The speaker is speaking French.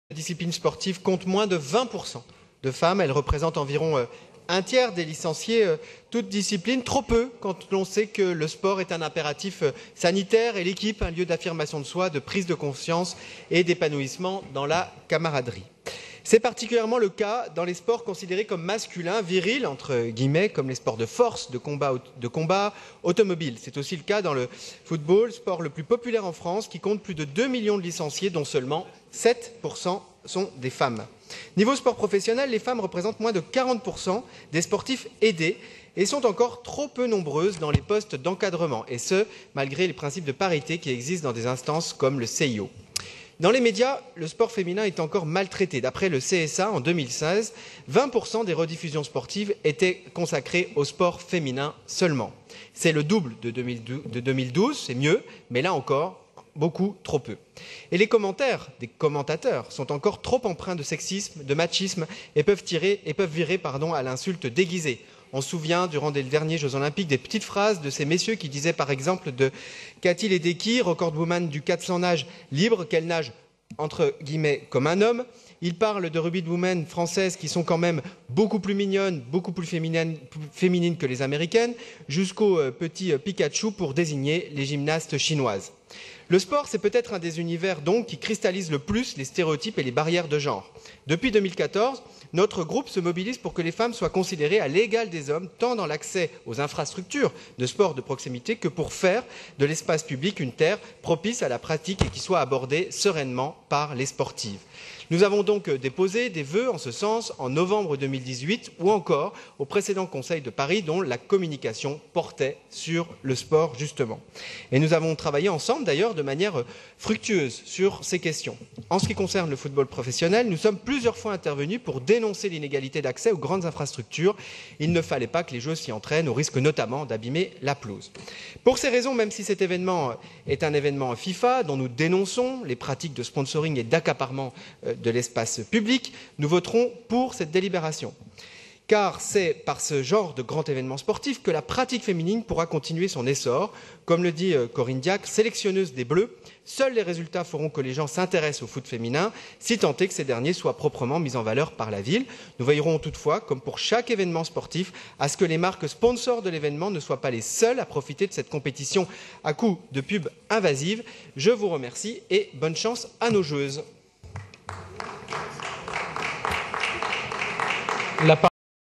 La discipline sportive compte moins de 20% de femmes. Elle représente environ un tiers des licenciés, toutes disciplines, trop peu quand l'on sait que le sport est un impératif sanitaire et l'équipe un lieu d'affirmation de soi, de prise de conscience et d'épanouissement dans la camaraderie. C'est particulièrement le cas dans les sports considérés comme masculins, virils, entre guillemets, comme les sports de force, de combat, automobile. C'est aussi le cas dans le football, sport le plus populaire en France, qui compte plus de 2 millions de licenciés, dont seulement 7% sont des femmes. Niveau sport professionnel, les femmes représentent moins de 40% des sportifs aidés et sont encore trop peu nombreuses dans les postes d'encadrement, et ce, malgré les principes de parité qui existent dans des instances comme le CIO. Dans les médias, le sport féminin est encore maltraité. D'après le CSA, en 2016, 20% des rediffusions sportives étaient consacrées au sport féminin seulement. C'est le double de 2012, c'est mieux, mais là encore, beaucoup trop peu. Et les commentaires des commentateurs sont encore trop empreints de sexisme, de machisme et peuvent virer à l'insulte déguisée. On se souvient, durant les derniers Jeux Olympiques, des petites phrases de ces messieurs qui disaient par exemple de Cathy Ledecky, recordwoman du 400 nage libre, qu'elle nage entre guillemets comme un homme. Ils parlent de rugbywomen françaises qui sont quand même beaucoup plus mignonnes, beaucoup plus féminines que les américaines, jusqu'au petit Pikachu pour désigner les gymnastes chinoises. Le sport, c'est peut-être un des univers donc qui cristallise le plus les stéréotypes et les barrières de genre. Depuis 2014, notre groupe se mobilise pour que les femmes soient considérées à l'égal des hommes, tant dans l'accès aux infrastructures de sport de proximité que pour faire de l'espace public une terre propice à la pratique et qui soit abordée sereinement par les sportives. Nous avons donc déposé des vœux en ce sens en novembre 2018 ou encore au précédent Conseil de Paris dont la communication portait sur le sport justement. Et nous avons travaillé ensemble d'ailleurs de manière fructueuse sur ces questions. En ce qui concerne le football professionnel, nous sommes plusieurs fois intervenus pour dénoncer l'inégalité d'accès aux grandes infrastructures. Il ne fallait pas que les joueuses s'y entraînent, au risque notamment d'abîmer la pelouse. Pour ces raisons, même si cet événement est un événement FIFA dont nous dénonçons les pratiques de sponsoring et d'accaparement de l'espace public, nous voterons pour cette délibération. Car c'est par ce genre de grand événement sportif que la pratique féminine pourra continuer son essor. Comme le dit Corinne Diacre, sélectionneuse des Bleus, seuls les résultats feront que les gens s'intéressent au foot féminin, si tant est que ces derniers soient proprement mis en valeur par la ville. Nous veillerons toutefois, comme pour chaque événement sportif, à ce que les marques sponsors de l'événement ne soient pas les seules à profiter de cette compétition à coup de pub invasive. Je vous remercie et bonne chance à nos joueuses.